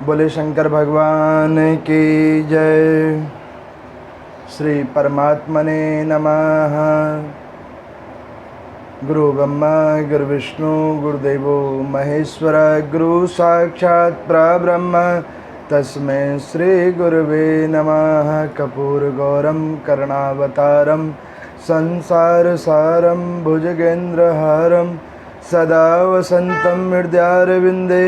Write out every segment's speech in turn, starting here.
बोले शंकर भगवान की जय। श्री परमात्मने नमः। गुरु ब्रह्मा गुरु विष्णु गुरुदेवो महेश्वर, गुरु साक्षात् परब्रह्म तस्मै श्री गुरुवे नमः। कर्पूरगौरं करुणावतारं संसार सारं भुजगेन्द्रहारं सदा वसन्तं हृदयारविन्दे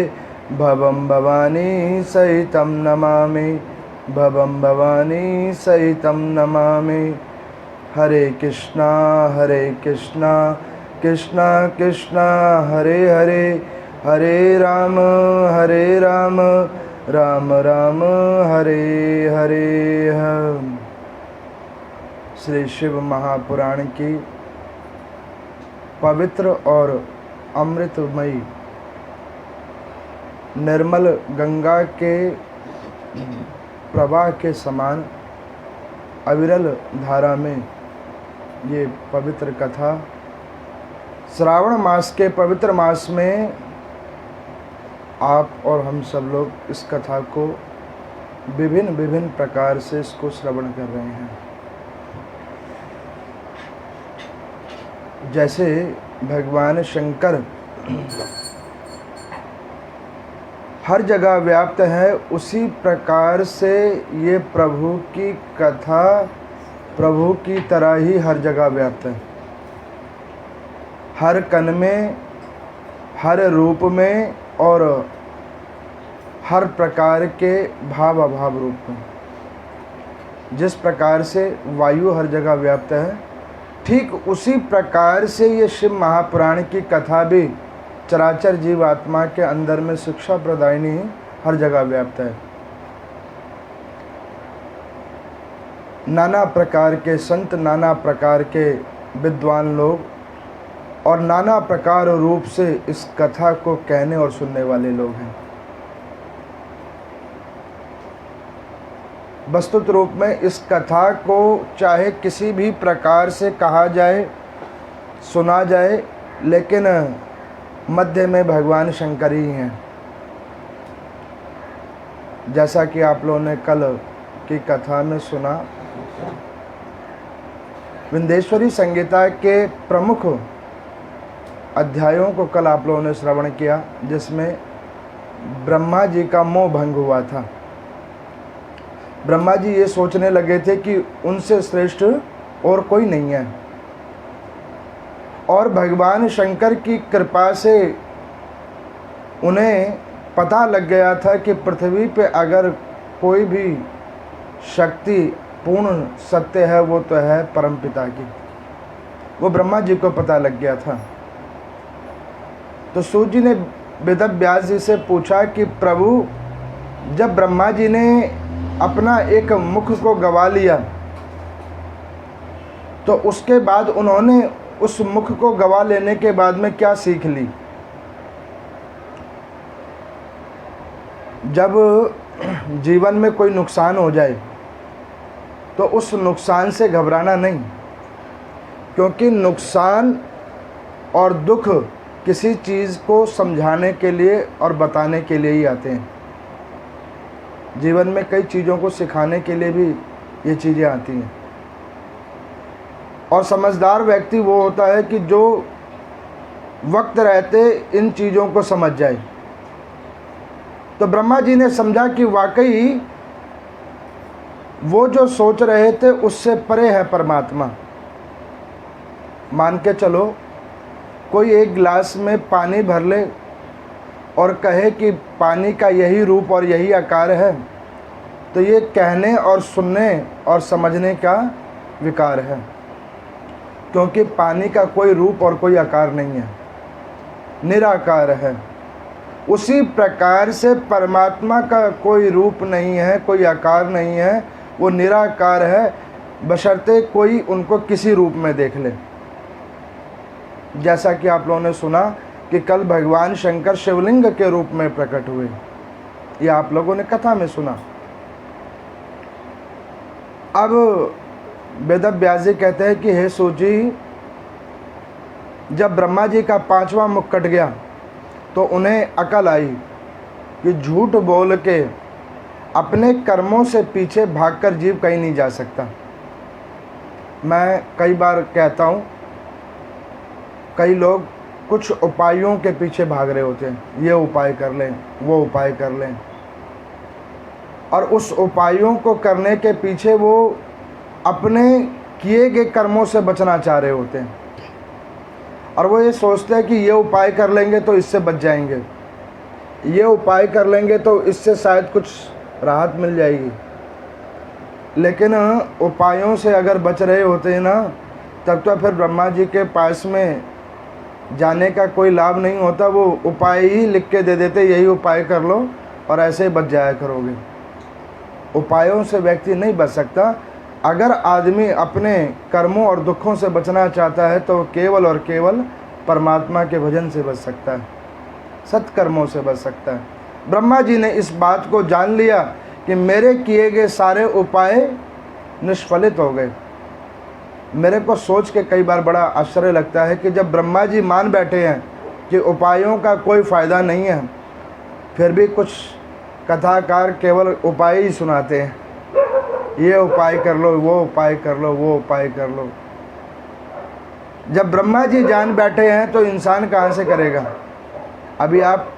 भवं भवानी सहितं नमामि, भवं भवानी सहितं नमामि। हरे कृष्णा कृष्णा कृष्णा हरे हरे, हरे राम राम राम हरे हरे। श्री शिव महापुराण की पवित्र और अमृतमयी निर्मल गंगा के प्रवाह के समान अविरल धारा में ये पवित्र कथा श्रावण मास के पवित्र मास में आप और हम सब लोग इस कथा को विभिन्न प्रकार से इसको श्रवण कर रहे हैं। जैसे भगवान शंकर हर जगह व्याप्त है, उसी प्रकार से ये प्रभु की कथा प्रभु की तरह ही हर जगह व्याप्त है। हर कण में, हर रूप में और हर प्रकार के भाव अभाव रूप में। जिस प्रकार से वायु हर जगह व्याप्त है, ठीक उसी प्रकार से ये शिव महापुराण की कथा भी चराचर जीव आत्मा के अंदर में शिक्षा प्रदायिनी हर जगह व्याप्त है। नाना प्रकार के संत, नाना प्रकार के विद्वान लोग और नाना प्रकार रूप से इस कथा को कहने और सुनने वाले लोग हैं। वस्तुत रूप में इस कथा को चाहे किसी भी प्रकार से कहा जाए, सुना जाए, लेकिन मध्य में भगवान शंकर ही हैं। जैसा कि आप लोगों ने कल की कथा में सुना, विंध्येश्वरी संगीता के प्रमुख अध्यायों को कल आप लोगों ने श्रवण किया, जिसमें ब्रह्मा जी का मोह भंग हुआ था। ब्रह्मा जी ये सोचने लगे थे कि उनसे श्रेष्ठ और कोई नहीं है, और भगवान शंकर की कृपा से उन्हें पता लग गया था कि पृथ्वी पे अगर कोई भी शक्ति पूर्ण सत्य है, वो तो है परमपिता की। वो ब्रह्मा जी को पता लग गया था। तो सूत जी ने वेद व्यास जी से पूछा कि प्रभु, जब ब्रह्मा जी ने अपना एक मुख को गवा लिया, तो उसके बाद उन्होंने उस मुख को गवा लेने के बाद में क्या सीख ली? जब जीवन में कोई नुकसान हो जाए तो उस नुकसान से घबराना नहीं, क्योंकि नुकसान और दुख किसी चीज़ को समझाने के लिए और बताने के लिए ही आते हैं। जीवन में कई चीज़ों को सिखाने के लिए भी ये चीज़ें आती हैं। और समझदार व्यक्ति वो होता है कि जो वक्त रहते इन चीज़ों को समझ जाए। तो ब्रह्मा जी ने समझा कि वाकई वो जो सोच रहे थे उससे परे है परमात्मा। मान के चलो, कोई एक गिलास में पानी भर ले और कहे कि पानी का यही रूप और यही आकार है, तो ये कहने और सुनने और समझने का विकार है, क्योंकि पानी का कोई रूप और कोई आकार नहीं है, निराकार है। उसी प्रकार से परमात्मा का कोई रूप नहीं है, कोई आकार नहीं है, वो निराकार है, बशर्ते कोई उनको किसी रूप में देख ले। जैसा कि आप लोगों ने सुना कि कल भगवान शंकर शिवलिंग के रूप में प्रकट हुए, ये आप लोगों ने कथा में सुना। अब वेद व्यास जी कहते हैं कि हे सूत जी, जब ब्रह्मा जी का 5वां मुख कट गया तो उन्हें अकल आई कि झूठ बोल के अपने कर्मों से पीछे भागकर जीव कहीं नहीं जा सकता। मैं कई बार कहता हूँ, कई लोग कुछ उपायों के पीछे भाग रहे होते हैं, ये उपाय कर लें, वो उपाय कर लें, और उस उपायों को करने के पीछे वो अपने किए गए कर्मों से बचना चाह रहे होते हैं, और वो ये सोचते हैं कि ये उपाय कर लेंगे तो इससे बच जाएंगे, ये उपाय कर लेंगे तो इससे शायद कुछ राहत मिल जाएगी। लेकिन उपायों से अगर बच रहे होते हैं ना, तब तो फिर ब्रह्मा जी के पास में जाने का कोई लाभ नहीं होता। वो उपाय ही लिख के दे देते, यही उपाय कर लो और ऐसे ही बच जाया करोगे। उपायों से व्यक्ति नहीं बच सकता। अगर आदमी अपने कर्मों और दुखों से बचना चाहता है तो केवल और केवल परमात्मा के भजन से बच सकता है, सत्कर्मों से बच सकता है। ब्रह्मा जी ने इस बात को जान लिया कि मेरे किए गए सारे उपाय निष्फलित हो गए। मेरे को सोच के कई बार बड़ा आश्चर्य लगता है कि जब ब्रह्मा जी मान बैठे हैं कि उपायों का कोई फ़ायदा नहीं है, फिर भी कुछ कथाकार केवल उपाय ही सुनाते हैं, ये उपाय कर लो, वो उपाय कर लो, वो उपाय कर लो। जब ब्रह्मा जी जान बैठे हैं तो इंसान कहाँ से करेगा। अभी आप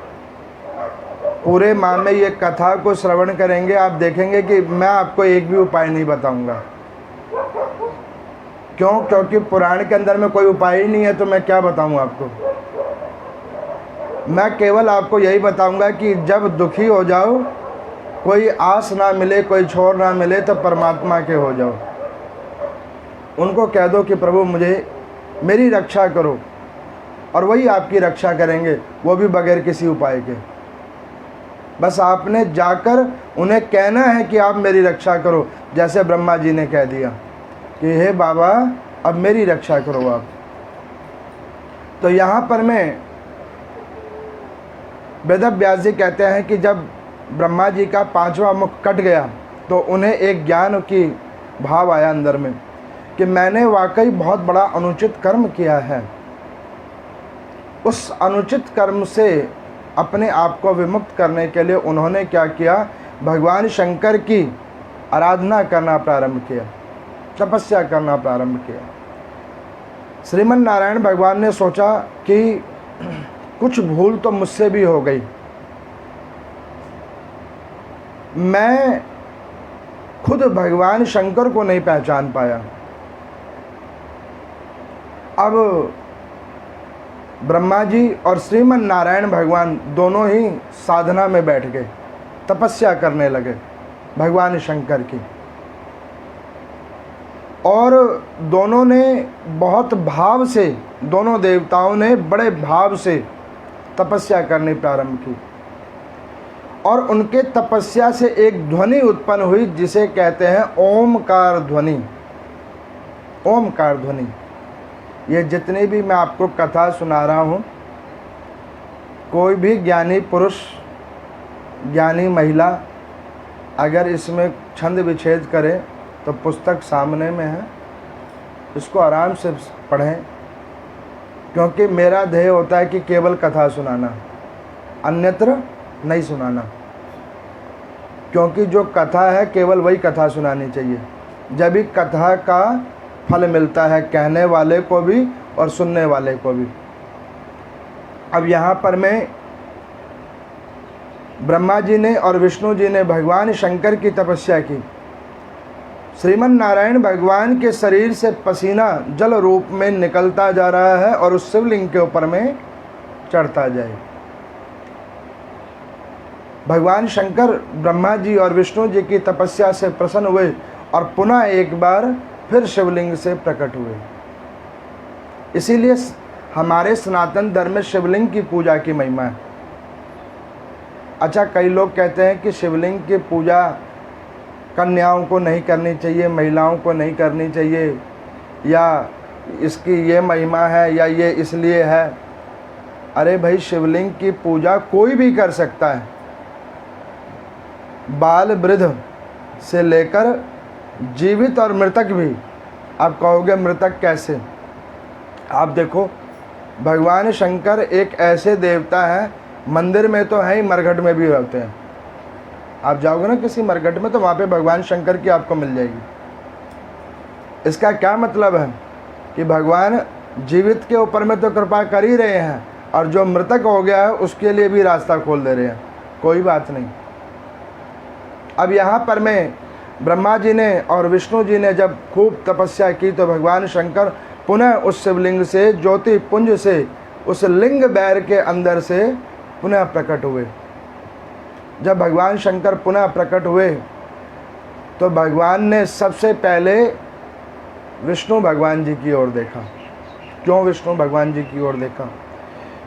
पूरे माह में ये कथा को श्रवण करेंगे, आप देखेंगे कि मैं आपको एक भी उपाय नहीं बताऊंगा। क्यों? क्योंकि पुराण के अंदर में कोई उपाय ही नहीं है, तो मैं क्या बताऊं आपको। मैं केवल आपको यही बताऊंगा कि जब दुखी हो जाओ, कोई आस ना मिले, कोई छोर ना मिले, तो परमात्मा के हो जाओ। उनको कह दो कि प्रभु मुझे मेरी रक्षा करो, और वही आपकी रक्षा करेंगे, वो भी बगैर किसी उपाय के। बस आपने जाकर उन्हें कहना है कि आप मेरी रक्षा करो, जैसे ब्रह्मा जी ने कह दिया कि हे बाबा अब मेरी रक्षा करो आप। तो यहाँ पर मैं वेदव्यास जी कहते हैं कि जब ब्रह्मा जी का 5वां मुख कट गया तो उन्हें एक ज्ञान की भाव आया अंदर में कि मैंने वाकई बहुत बड़ा अनुचित कर्म किया है। उस अनुचित कर्म से अपने आप को विमुक्त करने के लिए उन्होंने क्या किया, भगवान शंकर की आराधना करना प्रारंभ किया, तपस्या करना प्रारंभ किया। श्रीमन नारायण भगवान ने सोचा कि कुछ भूल तो मुझसे भी हो गई, मैं खुद भगवान शंकर को नहीं पहचान पाया। अब ब्रह्मा जी और श्रीमन नारायण भगवान दोनों ही साधना में बैठ गए, तपस्या करने लगे भगवान शंकर की, और दोनों ने बहुत भाव से, दोनों देवताओं ने बड़े भाव से तपस्या करनी प्रारंभ की। और उनके तपस्या से एक ध्वनि उत्पन्न हुई जिसे कहते हैं ओमकार ध्वनि। ओमकार ध्वनि, ये जितनी भी मैं आपको कथा सुना रहा हूँ, कोई भी ज्ञानी पुरुष, ज्ञानी महिला अगर इसमें छंद विच्छेद करे तो पुस्तक सामने में है, इसको आराम से पढ़ें, क्योंकि मेरा ध्येय होता है कि केवल कथा सुनाना, अन्यत्र नहीं सुनाना। क्योंकि जो कथा है केवल वही कथा सुनानी चाहिए, जब भी कथा का फल मिलता है कहने वाले को भी और सुनने वाले को भी। अब यहाँ पर मैं ब्रह्मा जी ने और विष्णु जी ने भगवान शंकर की तपस्या की। श्रीमन नारायण भगवान के शरीर से पसीना जल रूप में निकलता जा रहा है और उस शिवलिंग के ऊपर में चढ़ता जाए। भगवान शंकर ब्रह्मा जी और विष्णु जी की तपस्या से प्रसन्न हुए और पुनः एक बार फिर शिवलिंग से प्रकट हुए। इसीलिए हमारे सनातन धर्म में शिवलिंग की पूजा की महिमा है। अच्छा, कई लोग कहते हैं कि शिवलिंग की पूजा कन्याओं को नहीं करनी चाहिए, महिलाओं को नहीं करनी चाहिए, या इसकी ये महिमा है या ये इसलिए है। अरे भाई, शिवलिंग की पूजा कोई भी कर सकता है, बाल वृद्ध से लेकर जीवित और मृतक भी। आप कहोगे मृतक कैसे? आप देखो, भगवान शंकर एक ऐसे देवता हैं मंदिर में तो है ही, मरघट में भी होते हैं। आप जाओगे ना किसी मरघट में तो वहाँ पे भगवान शंकर की आपको मिल जाएगी। इसका क्या मतलब है कि भगवान जीवित के ऊपर में तो कृपा कर ही रहे हैं और जो मृतक हो गया है उसके लिए भी रास्ता खोल दे रहे हैं। कोई बात नहीं। अब यहाँ पर में ब्रह्मा जी ने और विष्णु जी ने जब खूब तपस्या की तो भगवान शंकर पुनः उस शिवलिंग से, ज्योति पुंज से, उस लिंग बैर के अंदर से पुनः प्रकट हुए। जब भगवान शंकर पुनः प्रकट हुए तो भगवान ने सबसे पहले विष्णु भगवान जी की ओर देखा। क्यों विष्णु भगवान जी की ओर देखा?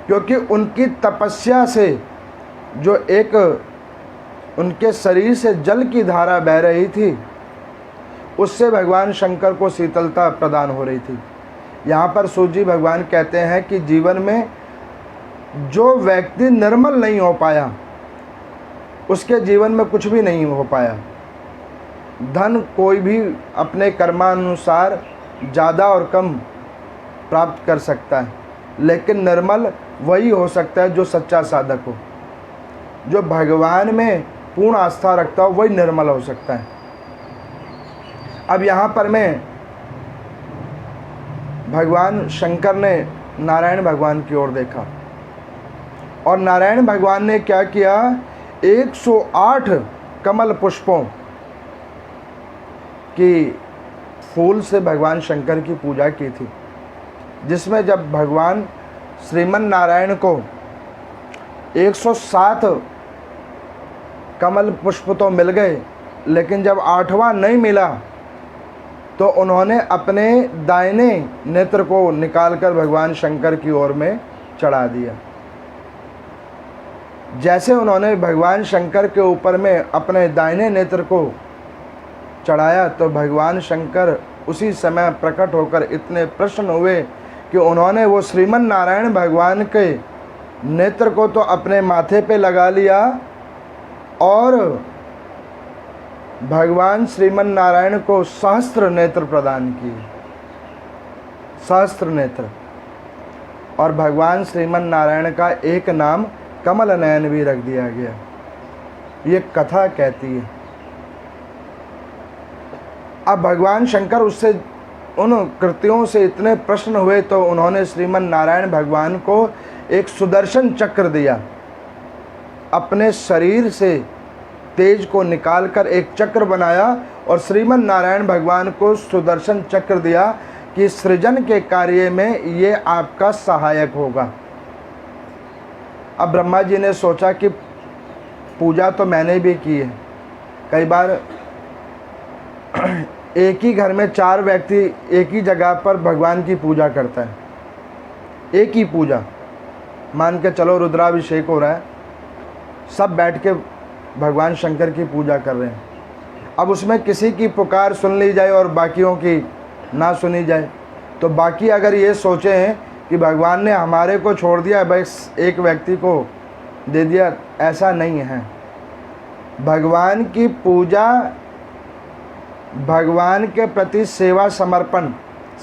क्योंकि उनकी तपस्या से जो एक उनके शरीर से जल की धारा बह रही थी, उससे भगवान शंकर को शीतलता प्रदान हो रही थी। यहाँ पर सूर्य भगवान कहते हैं कि जीवन में जो व्यक्ति निर्मल नहीं हो पाया उसके जीवन में कुछ भी नहीं हो पाया। धन कोई भी अपने कर्मानुसार ज़्यादा और कम प्राप्त कर सकता है, लेकिन निर्मल वही हो सकता है जो सच्चा साधक हो, जो भगवान में पूर्ण आस्था रखता हो, वही निर्मल हो सकता है। अब यहाँ पर मैं भगवान शंकर ने नारायण भगवान की ओर देखा और नारायण भगवान ने क्या किया, 108 कमल पुष्पों की फूल से भगवान शंकर की पूजा की थी, जिसमें जब भगवान श्रीमन नारायण को 107 कमल पुष्प तो मिल गए, लेकिन जब 8वां नहीं मिला तो उन्होंने अपने दाहिने नेत्र को निकालकर भगवान शंकर की ओर में चढ़ा दिया। जैसे उन्होंने भगवान शंकर के ऊपर में अपने दाहिने नेत्र को चढ़ाया तो भगवान शंकर उसी समय प्रकट होकर इतने प्रसन्न हुए कि उन्होंने वो श्रीमन नारायण भगवान के नेत्र को तो अपने माथे पे लगा लिया और भगवान श्रीमन नारायण को सहस्त्र नेत्र प्रदान किए। सहस्त्र नेत्र। और भगवान श्रीमन नारायण का एक नाम कमल नयन भी रख दिया गया। ये कथा कहती है। अब भगवान शंकर उससे उन कृत्यों से इतने प्रसन्न हुए तो उन्होंने श्रीमन नारायण भगवान को एक सुदर्शन चक्र दिया। अपने शरीर से तेज को निकालकर एक चक्र बनाया और श्रीमन नारायण भगवान को सुदर्शन चक्र दिया कि सृजन के कार्य में ये आपका सहायक होगा। अब ब्रह्मा जी ने सोचा कि पूजा तो मैंने भी की है। कई बार एक ही घर में 4 व्यक्ति एक ही जगह पर भगवान की पूजा करता है। एक ही पूजा, मान के चलो रुद्राभिषेक हो रहा है, सब बैठ के भगवान शंकर की पूजा कर रहे हैं। अब उसमें किसी की पुकार सुन ली जाए और बाकियों की ना सुनी जाए तो बाकी अगर ये सोचें कि भगवान ने हमारे को छोड़ दिया, बस एक व्यक्ति को दे दिया, ऐसा नहीं है। भगवान की पूजा, भगवान के प्रति सेवा समर्पण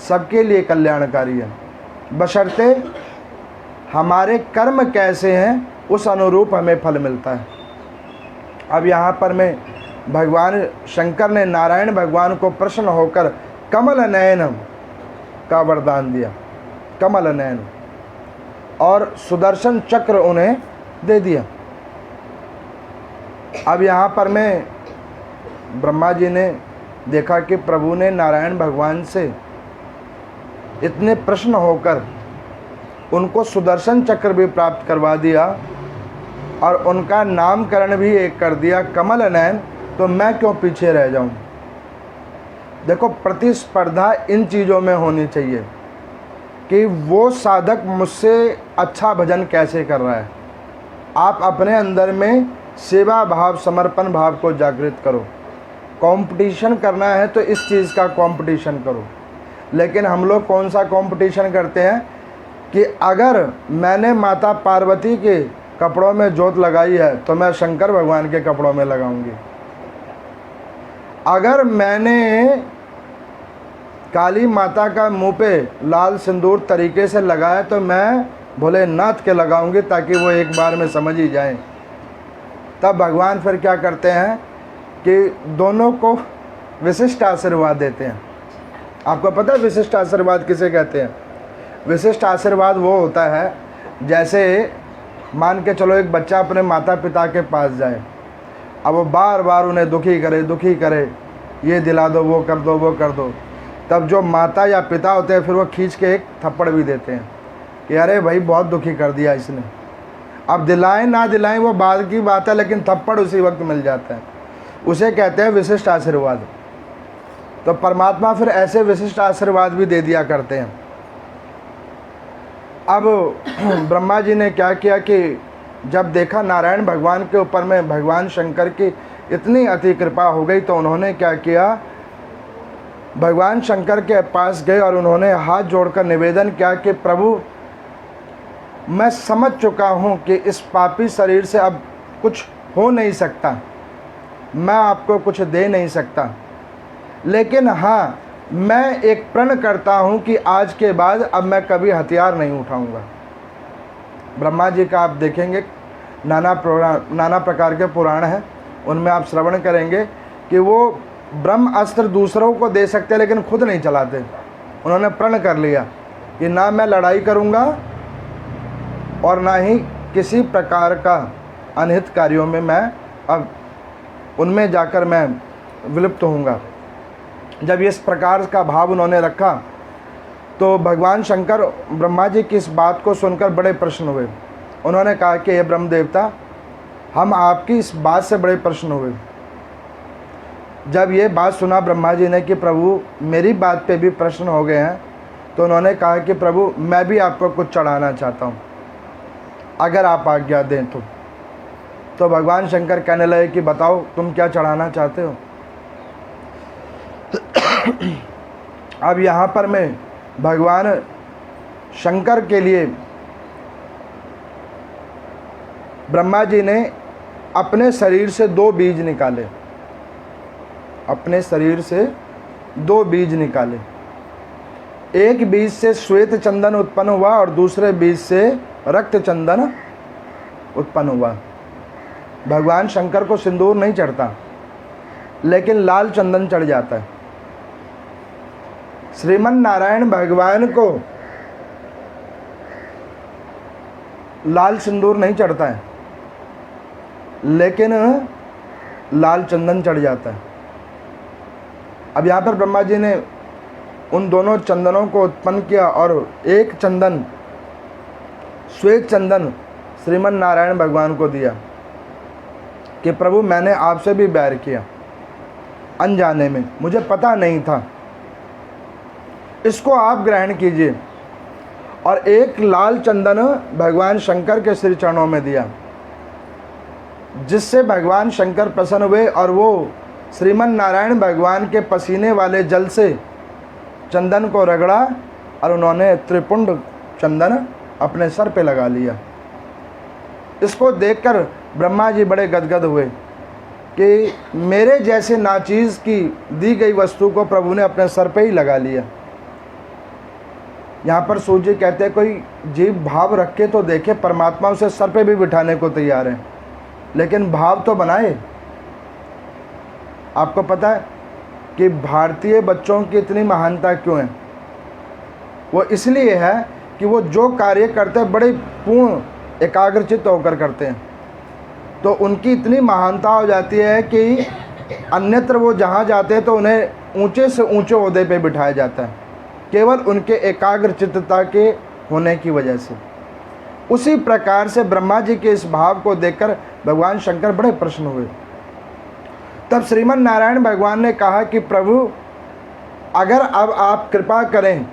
सबके लिए कल्याणकारी है, बशर्ते हमारे कर्म कैसे हैं उस अनुरूप हमें फल मिलता है। अब यहाँ पर मैं भगवान शंकर ने नारायण भगवान को प्रसन्न होकर कमल नयन का वरदान दिया, कमल नयन, और सुदर्शन चक्र उन्हें दे दिया। अब यहाँ पर मैं ब्रह्मा जी ने देखा कि प्रभु ने नारायण भगवान से इतने प्रसन्न होकर उनको सुदर्शन चक्र भी प्राप्त करवा दिया और उनका नामकरण भी एक कर दिया कमल नयन, तो मैं क्यों पीछे रह जाऊं। देखो, प्रतिस्पर्धा इन चीज़ों में होनी चाहिए कि वो साधक मुझसे अच्छा भजन कैसे कर रहा है। आप अपने अंदर में सेवा भाव, समर्पण भाव को जागृत करो। कंपटीशन करना है तो इस चीज़ का कंपटीशन करो। लेकिन हम लोग कौन सा कंपटीशन करते हैं कि अगर मैंने माता पार्वती के कपड़ों में जोत लगाई है तो मैं शंकर भगवान के कपड़ों में लगाऊंगी। अगर मैंने काली माता का मुंह पे लाल सिंदूर तरीके से लगाया तो मैं भोलेनाथ के लगाऊंगी ताकि वो एक बार में समझ ही जाए। तब भगवान फिर क्या करते हैं कि दोनों को विशिष्ट आशीर्वाद देते हैं। आपको पता है विशिष्ट आशीर्वाद किसे कहते हैं? विशिष्ट आशीर्वाद वो होता है, जैसे मान के चलो एक बच्चा अपने माता पिता के पास जाए, अब वो बार बार उन्हें दुखी करे, ये दिला दो, वो कर दो, वो कर दो। तब जो माता या पिता होते हैं फिर वो खींच के एक थप्पड़ भी देते हैं कि अरे भाई बहुत दुखी कर दिया इसने। अब दिलाएं ना दिलाएं वो बाद की बात है, लेकिन थप्पड़ उसी वक्त मिल जाता है। उसे कहते हैं विशिष्ट आशीर्वाद। तो परमात्मा फिर ऐसे विशिष्ट आशीर्वाद भी दे दिया करते हैं। अब ब्रह्मा जी ने क्या किया कि जब देखा नारायण भगवान के ऊपर में भगवान शंकर की इतनी अति कृपा हो गई, तो उन्होंने क्या किया, भगवान शंकर के पास गए और उन्होंने हाथ जोड़कर निवेदन किया कि प्रभु, मैं समझ चुका हूँ कि इस पापी शरीर से अब कुछ हो नहीं सकता, मैं आपको कुछ दे नहीं सकता, लेकिन हाँ मैं एक प्रण करता हूँ कि आज के बाद अब मैं कभी हथियार नहीं उठाऊँगा। ब्रह्मा जी का आप देखेंगे नाना प्रकार के पुराण हैं, उनमें आप श्रवण करेंगे कि वो ब्रह्म अस्त्र दूसरों को दे सकते हैं लेकिन खुद नहीं चलाते। उन्होंने प्रण कर लिया कि ना मैं लड़ाई करूँगा और ना ही किसी प्रकार का अनहित कार्यों में मैं अब उनमें जाकर मैं विलुप्त होऊंगा। जब इस प्रकार का भाव उन्होंने रखा तो भगवान शंकर ब्रह्मा जी की इस बात को सुनकर बड़े प्रसन्न हुए। उन्होंने कहा कि हे ब्रह्म देवता, हम आपकी इस बात से बड़े प्रसन्न हुए। जब ये बात सुना ब्रह्मा जी ने कि प्रभु मेरी बात पे भी प्रसन्न हो गए हैं, तो उन्होंने कहा कि प्रभु मैं भी आपको कुछ चढ़ाना चाहता हूँ, अगर आप आज्ञा दें तो भगवान शंकर कहने लगे कि बताओ तुम क्या चढ़ाना चाहते हो। अब यहाँ पर मैं भगवान शंकर के लिए ब्रह्मा जी ने अपने शरीर से 2 बीज निकाले, अपने शरीर से 2 बीज निकाले। एक बीज से श्वेत चंदन उत्पन्न हुआ और दूसरे बीज से रक्त चंदन उत्पन्न हुआ। भगवान शंकर को सिंदूर नहीं चढ़ता, लेकिन लाल चंदन चढ़ जाता है। श्रीमन नारायण भगवान को लाल सिंदूर नहीं चढ़ता है, लेकिन लाल चंदन चढ़ जाता है। अब यहाँ पर ब्रह्मा जी ने उन दोनों चंदनों को उत्पन्न किया और एक चंदन श्वेत चंदन श्रीमन नारायण भगवान को दिया कि प्रभु मैंने आपसे भी बैर किया अनजाने में, मुझे पता नहीं था, इसको आप ग्रहण कीजिए। और एक लाल चंदन भगवान शंकर के श्री चरणों में दिया, जिससे भगवान शंकर प्रसन्न हुए और वो श्रीमन नारायण भगवान के पसीने वाले जल से चंदन को रगड़ा और उन्होंने त्रिपुंड चंदन अपने सर पे लगा लिया। इसको देखकर ब्रह्मा जी बड़े गदगद हुए कि मेरे जैसे नाचीज़ की दी गई वस्तु को प्रभु ने अपने सर पे ही लगा लिया। यहाँ पर सूर्य जी कहते हैं कोई जीव भाव रख के तो देखे, परमात्मा उसे सर पे भी बिठाने को तैयार है, लेकिन भाव तो बनाए। आपको पता है कि भारतीय बच्चों की इतनी महानता क्यों है? वो इसलिए है कि वो जो कार्य करते हैं बड़े पूर्ण एकाग्रचित्त होकर करते हैं, तो उनकी इतनी महानता हो जाती है कि अन्यत्र वो जहाँ जाते हैं तो उन्हें ऊंचे से ऊंचे ओहदे पे बिठाया जाता है, केवल उनके एकाग्रचित्तता के होने की वजह से। उसी प्रकार से ब्रह्मा जी के इस भाव को देखकर भगवान शंकर बड़े प्रसन्न हुए। तब श्रीमन नारायण भगवान ने कहा कि प्रभु अगर अब आप कृपा करें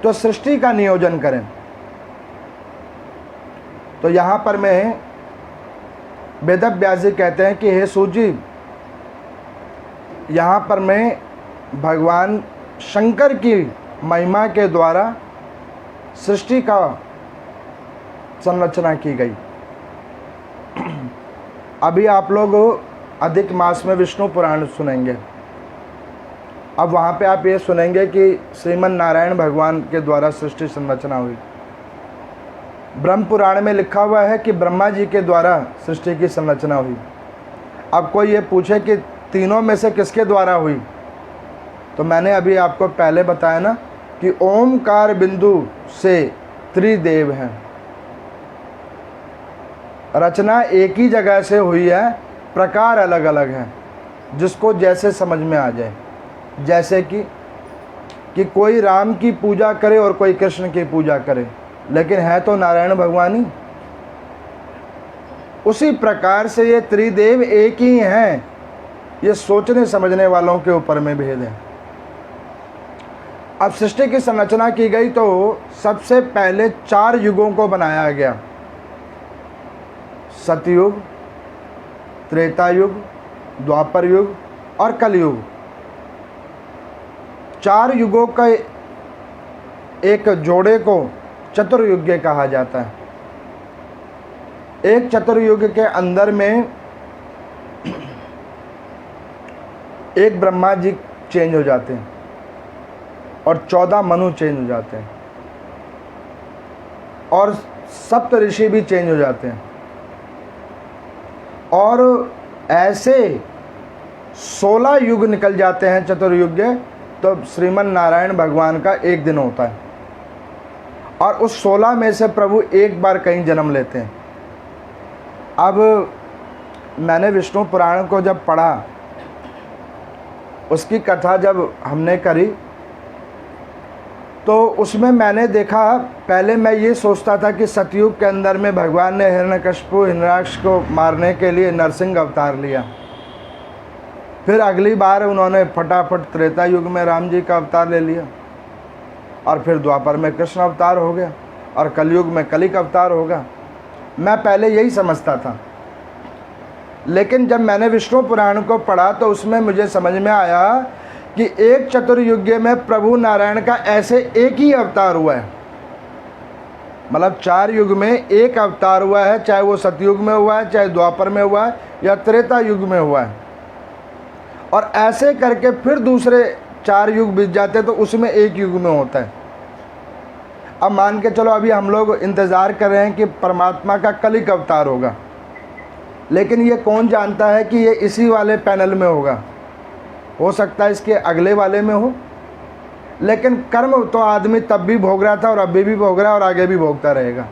तो सृष्टि का नियोजन करें। तो यहाँ पर मैं वेदव्यास जी कहते हैं कि हे सूर्य जी, यहाँ पर मैं भगवान शंकर की महिमा के द्वारा सृष्टि का संरचना की गई। अभी आप लोग अधिक मास में विष्णु पुराण सुनेंगे। अब वहाँ पे आप ये सुनेंगे कि श्रीमन नारायण भगवान के द्वारा सृष्टि संरचना हुई। ब्रह्म पुराण में लिखा हुआ है कि ब्रह्मा जी के द्वारा सृष्टि की संरचना हुई। अब कोई ये पूछे कि तीनों में से किसके द्वारा हुई, तो मैंने अभी आपको पहले बताया ना कि ओमकार बिंदु से त्रिदेव हैं। रचना एक ही जगह से हुई है, प्रकार अलग अलग हैं, जिसको जैसे समझ में आ जाए। जैसे कि कोई राम की पूजा करे और कोई कृष्ण की पूजा करे, लेकिन है तो नारायण भगवान ही। उसी प्रकार से ये त्रिदेव एक ही हैं। ये सोचने समझने वालों के ऊपर में भेद है। अब सृष्टि की संरचना की गई तो सबसे पहले 4 युगों को बनाया गया। सतयुग, त्रेता युग, द्वापर युग और कलयुग। 4 युगों का एक जोड़े को चतुर्युग कहा जाता है। एक चतुर्युग के अंदर में एक ब्रह्मा जी चेंज हो जाते हैं और 14 मनु चेंज हो जाते हैं और सप्त ऋषि भी चेंज हो जाते हैं। और ऐसे 16 युग निकल जाते हैं चतुर्युग, तो श्रीमन नारायण भगवान का एक दिन होता है। और उस 16 में से प्रभु एक बार कहीं जन्म लेते हैं। अब मैंने विष्णु पुराण को जब पढ़ा, उसकी कथा जब हमने करी, तो उसमें मैंने देखा, पहले मैं ये सोचता था कि सतयुग के अंदर में भगवान ने हिरण्यकशिपु हिरण्याक्ष को मारने के लिए नरसिंह अवतार लिया। फिर अगली बार उन्होंने फटाफट त्रेता युग में राम जी का अवतार ले लिया, और फिर द्वापर में कृष्ण अवतार हो गया, और कलयुग में कली का अवतार होगा। मैं पहले यही समझता था, लेकिन जब मैंने विष्णु पुराण को पढ़ा तो उसमें मुझे समझ में आया कि एक चतुर्युग में प्रभु नारायण का ऐसे एक ही अवतार हुआ है। मतलब 4 युग में एक अवतार हुआ है, चाहे वो सतयुग में हुआ है, चाहे द्वापर में हुआ है, या त्रेता युग में हुआ है। और ऐसे करके फिर दूसरे 4 युग बीत जाते तो उसमें एक युग में होता है। अब मान के चलो, अभी हम लोग इंतज़ार कर रहे हैं कि परमात्मा का कलिक अवतार होगा, लेकिन ये कौन जानता है कि ये इसी वाले पैनल में होगा। हो सकता है इसके अगले वाले में हो, लेकिन कर्म तो आदमी तब भी भोग रहा था और अभी भी भोग रहा है और आगे भी भोगता रहेगा।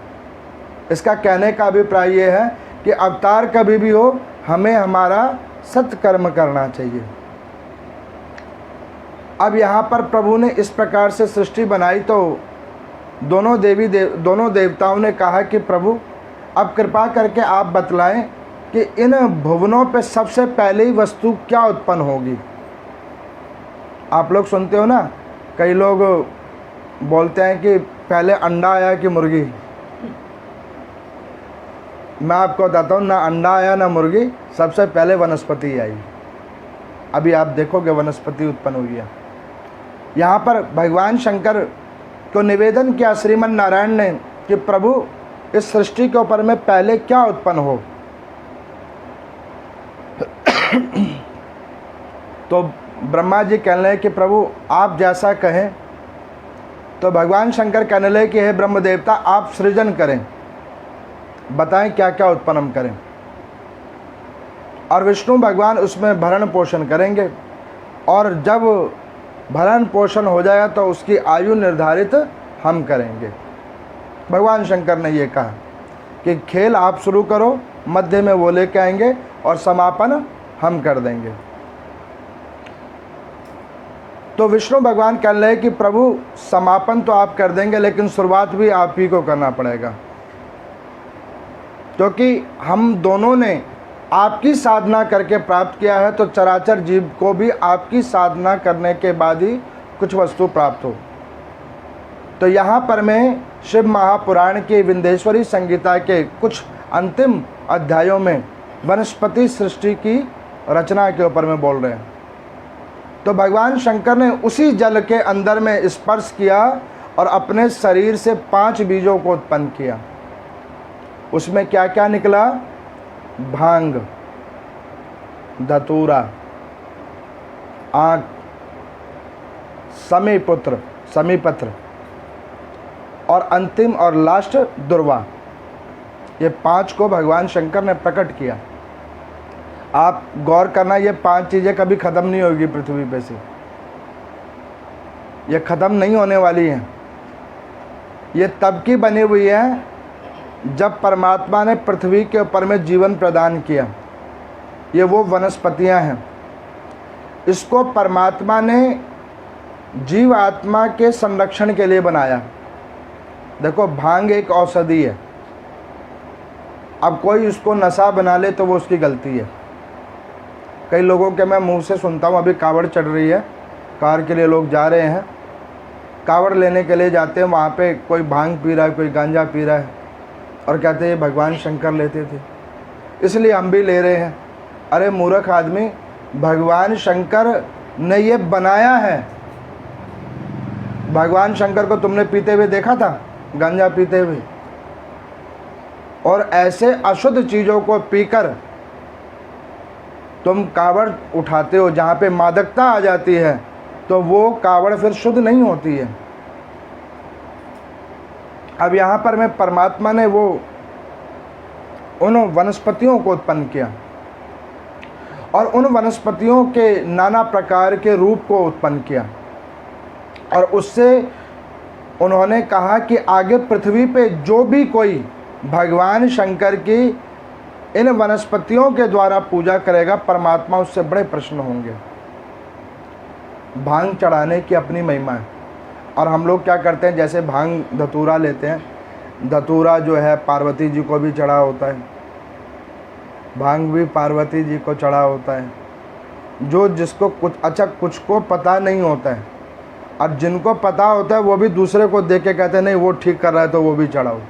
इसका कहने का अभिप्राय ये है कि अवतार कभी भी हो, हमें हमारा सत्कर्म करना चाहिए। अब यहाँ पर प्रभु ने इस प्रकार से सृष्टि बनाई तो दोनों देवताओं ने कहा कि प्रभु अब कृपा करके आप बतलाएं कि इन भुवनों पे सबसे पहले ही वस्तु क्या उत्पन्न होगी। आप लोग सुनते हो ना, कई लोग बोलते हैं कि पहले अंडा आया कि मुर्गी। मैं आपको बताता हूँ, ना अंडा आया ना मुर्गी, सबसे पहले वनस्पति आई। अभी आप देखोगे वनस्पति उत्पन्न हुई है। यहाँ पर भगवान शंकर को निवेदन किया श्रीमन नारायण ने कि प्रभु इस सृष्टि के ऊपर में पहले क्या उत्पन्न हो। तो ब्रह्मा जी कहने लगे कि प्रभु आप जैसा कहें। तो भगवान शंकर कहने लगे कि हे ब्रह्म देवता, आप सृजन करें, बताएं क्या क्या उत्पन्न हम करें। और विष्णु भगवान उसमें भरण पोषण करेंगे, और जब भरण पोषण हो जाएगा तो उसकी आयु निर्धारित हम करेंगे। भगवान शंकर ने ये कहा कि खेल आप शुरू करो, मध्य में वो लेके आएंगे और समापन हम कर देंगे। तो विष्णु भगवान कह रहे हैं कि प्रभु समापन तो आप कर देंगे, लेकिन शुरुआत भी आप ही को करना पड़ेगा, क्योंकि हम दोनों ने आपकी साधना करके प्राप्त किया है। तो चराचर जीव को भी आपकी साधना करने के बाद ही कुछ वस्तु प्राप्त हो। तो यहाँ पर मैं शिव महापुराण की विंध्येश्वरी संगीता के कुछ अंतिम अध्यायों में वनस्पति सृष्टि की रचना के ऊपर में बोल रहे हैं। तो भगवान शंकर ने उसी जल के अंदर में स्पर्श किया और अपने शरीर से 5 बीजों को उत्पन्न किया। उसमें क्या क्या निकला? भांग, धतूरा, आँख, समीपत्र, और अंतिम और लास्ट दुर्वा। ये 5 को भगवान शंकर ने प्रकट किया। आप गौर करना, ये 5 चीज़ें कभी ख़त्म नहीं होगी पृथ्वी पे से, ये ख़त्म नहीं होने वाली हैं। ये तब की बनी हुई है जब परमात्मा ने पृथ्वी के ऊपर में जीवन प्रदान किया। ये वो वनस्पतियां हैं, इसको परमात्मा ने जीव आत्मा के संरक्षण के लिए बनाया। देखो, भांग एक औषधि है। अब कोई उसको नशा बना ले तो वो उसकी गलती है। कई लोगों के मैं मुंह से सुनता हूँ, अभी कावड़ चढ़ रही है, कार के लिए लोग जा रहे हैं, कावड़ लेने के लिए जाते हैं, वहाँ पे कोई भांग पी रहा है, कोई गांजा पी रहा है और कहते हैं भगवान शंकर लेते थे इसलिए हम भी ले रहे हैं। अरे मूर्ख आदमी, भगवान शंकर ने ये बनाया है। भगवान शंकर को तुमने पीते हुए देखा था, गांजा पीते हुए? और ऐसे अशुद्ध चीज़ों को पीकर तुम कावड़ उठाते हो जहाँ पे मादकता आ जाती है, तो वो कावड़ फिर शुद्ध नहीं होती है। अब यहाँ पर मैं परमात्मा ने वो उन वनस्पतियों को उत्पन्न किया और उन वनस्पतियों के नाना प्रकार के रूप को उत्पन्न किया और उससे उन्होंने कहा कि आगे पृथ्वी पे जो भी कोई भगवान शंकर की इन वनस्पतियों के द्वारा पूजा करेगा, परमात्मा उससे बड़े प्रसन्न होंगे। भांग चढ़ाने की अपनी महिमा है। और हम लोग क्या करते हैं, जैसे भांग धतूरा लेते हैं, धतूरा जो है पार्वती जी को भी चढ़ा होता है, भांग भी पार्वती जी को चढ़ा होता है। जो जिसको कुछ को पता नहीं होता है, और जिनको पता होता है वो भी दूसरे को देख के कहते हैं नहीं वो ठीक कर रहा है तो वो भी चढ़ाओ।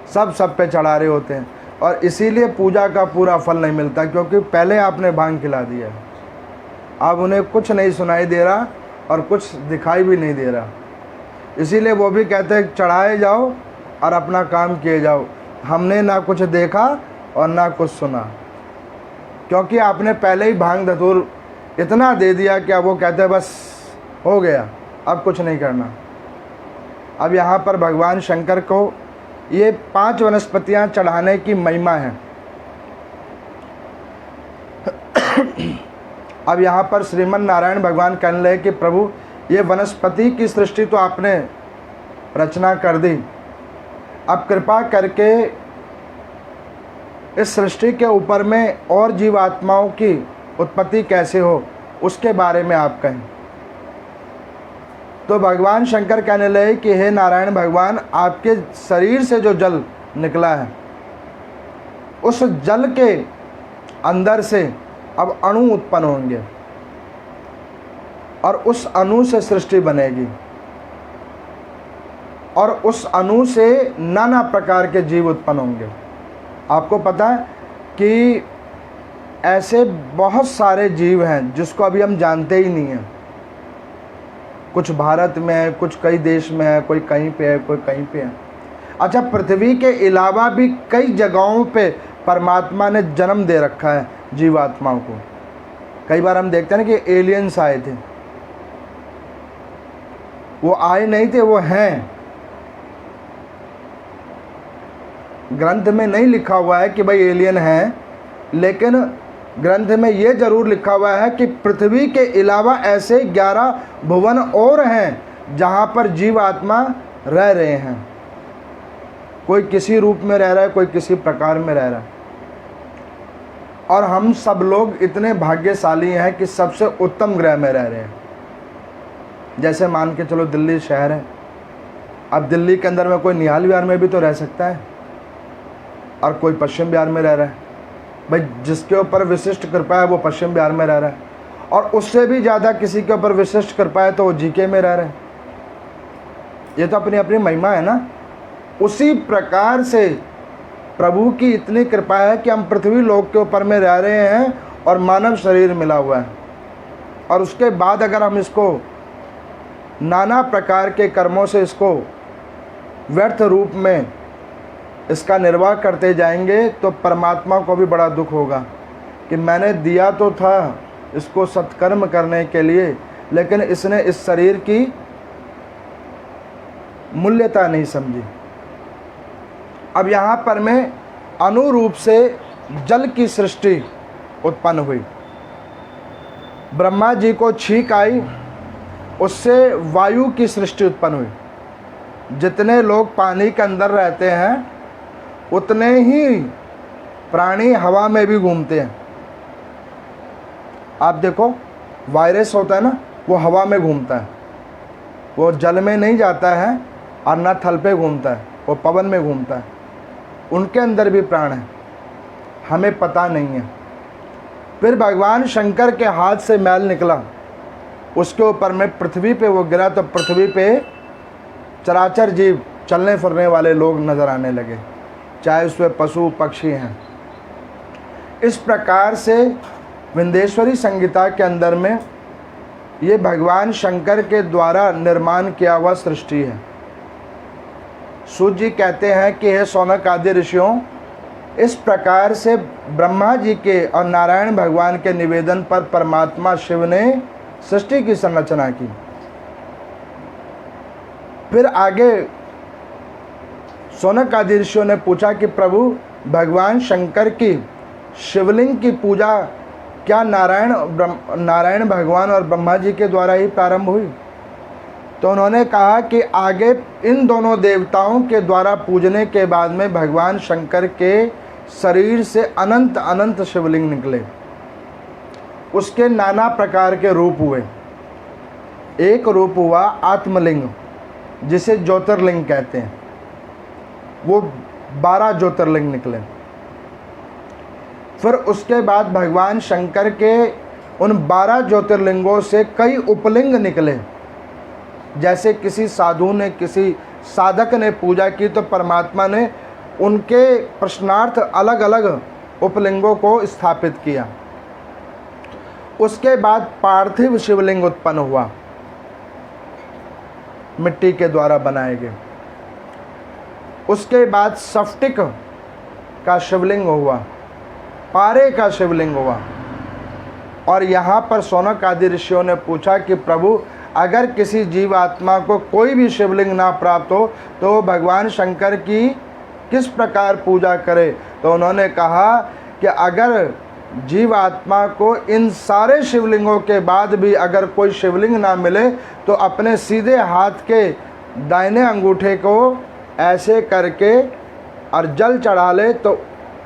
सब पे चढ़ा रहे होते हैं और इसीलिए पूजा का पूरा फल नहीं मिलता, क्योंकि पहले आपने भांग खिला दिया। अब उन्हें कुछ नहीं सुनाई दे रहा और कुछ दिखाई भी नहीं दे रहा, इसीलिए वो भी कहते हैं चढ़ाए जाओ और अपना काम किए जाओ। हमने ना कुछ देखा और ना कुछ सुना, क्योंकि आपने पहले ही भांग धतूर इतना दे दिया कि अब वो कहते हैं बस हो गया, अब कुछ नहीं करना। अब यहाँ पर भगवान शंकर को ये 5 वनस्पतियाँ चढ़ाने की महिमा है। अब यहाँ पर श्रीमन नारायण भगवान कहने लगे कि प्रभु, ये वनस्पति की सृष्टि तो आपने रचना कर दी, अब कृपा करके इस सृष्टि के ऊपर में और जीवात्माओं की उत्पत्ति कैसे हो उसके बारे में आप कहें। तो भगवान शंकर कहने लगे कि हे नारायण भगवान, आपके शरीर से जो जल निकला है, उस जल के अंदर से अब अणु उत्पन्न होंगे और उस अणु से सृष्टि बनेगी और उस अणु से नाना प्रकार के जीव उत्पन्न होंगे। आपको पता है कि ऐसे बहुत सारे जीव हैं जिसको अभी हम जानते ही नहीं हैं। कुछ भारत में है, कुछ कई देश में है, कोई कहीं पे है, कोई कहीं पे है। अच्छा, पृथ्वी के अलावा भी कई जगहों पे परमात्मा ने जन्म दे रखा है जीवात्माओं को। कई बार हम देखते हैं ना कि एलियंस आए थे, वो आए नहीं थे, वो हैं। ग्रंथ में नहीं लिखा हुआ है कि भाई एलियन हैं, लेकिन ग्रंथ में ये जरूर लिखा हुआ है कि पृथ्वी के अलावा ऐसे 11 भुवन और हैं जहाँ पर जीव आत्मा रह रहे हैं। कोई किसी रूप में रह रहा है, कोई किसी प्रकार में रह रहा है। और हम सब लोग इतने भाग्यशाली हैं कि सबसे उत्तम ग्रह में रह रहे हैं। जैसे मान के चलो दिल्ली शहर है, अब दिल्ली के अंदर में कोई निहाल विहार में भी तो रह सकता है और कोई पश्चिम बिहार में रह रहा है। भाई जिसके ऊपर विशिष्ट कृपा है वो पश्चिम बिहार में रह रहा है, और उससे भी ज़्यादा किसी के ऊपर विशिष्ट कृपा है तो वो जीके में रह रहे हैं। ये तो अपनी अपनी महिमा है ना। उसी प्रकार से प्रभु की इतनी कृपा है कि हम पृथ्वी लोक के ऊपर में रह रहे हैं और मानव शरीर मिला हुआ है। और उसके बाद अगर हम इसको नाना प्रकार के कर्मों से इसको व्यर्थ रूप में इसका निर्वाह करते जाएंगे तो परमात्मा को भी बड़ा दुख होगा कि मैंने दिया तो था इसको सत्कर्म करने के लिए, लेकिन इसने इस शरीर की मूल्यता नहीं समझी। अब यहाँ पर में अनुरूप से जल की सृष्टि उत्पन्न हुई। ब्रह्मा जी को छींक आई, उससे वायु की सृष्टि उत्पन्न हुई। जितने लोग पानी के अंदर रहते हैं उतने ही प्राणी हवा में भी घूमते हैं। आप देखो, वायरस होता है ना, वो हवा में घूमता है, वो जल में नहीं जाता है और ना थल पे घूमता है, वो पवन में घूमता है। उनके अंदर भी प्राण है, हमें पता नहीं है। फिर भगवान शंकर के हाथ से मैल निकला, उसके ऊपर में पृथ्वी पे वो गिरा, तो पृथ्वी पे चराचर जीव, चलने फिरने वाले लोग नज़र आने लगे, चाहे उसमें पशु पक्षी हैं। इस प्रकार से विंध्येश्वरी संहिता के अंदर में ये भगवान शंकर के द्वारा निर्माण किया हुआ सृष्टि है। सूत जी कहते हैं कि हे शौनक आदि ऋषियों, इस प्रकार से ब्रह्मा जी के और नारायण भगवान के निवेदन पर परमात्मा शिव ने सृष्टि की संरचना की। फिर आगे शौनक आदि ऋषियों ने पूछा कि प्रभु, भगवान शंकर की शिवलिंग की पूजा क्या नारायण भगवान और ब्रह्मा जी के द्वारा ही प्रारंभ हुई? तो उन्होंने कहा कि आगे इन दोनों देवताओं के द्वारा पूजने के बाद में भगवान शंकर के शरीर से अनंत अनंत शिवलिंग निकले। उसके नाना प्रकार के रूप हुए। एक रूप हुआ आत्मलिंग, जिसे ज्योतिर्लिंग कहते हैं, वो 12 ज्योतिर्लिंग निकले। फिर उसके बाद भगवान शंकर के उन 12 ज्योतिर्लिंगों से कई उपलिंग निकले। जैसे किसी साधु ने, किसी साधक ने पूजा की तो परमात्मा ने उनके प्रश्नार्थ अलग अलग उपलिंगों को स्थापित किया। उसके बाद पार्थिव शिवलिंग उत्पन्न हुआ, मिट्टी के द्वारा बनाए गए। उसके बाद स्फटिक का शिवलिंग हुआ, पारे का शिवलिंग हुआ। और यहाँ पर शौनक आदि ऋषियों ने पूछा कि प्रभु, अगर किसी जीवात्मा को कोई भी शिवलिंग ना प्राप्त हो तो वो भगवान शंकर की किस प्रकार पूजा करे? तो उन्होंने कहा कि अगर जीवात्मा को इन सारे शिवलिंगों के बाद भी अगर कोई शिवलिंग ना मिले तो अपने सीधे हाथ के दाहिने अंगूठे को ऐसे करके और जल चढ़ा ले, तो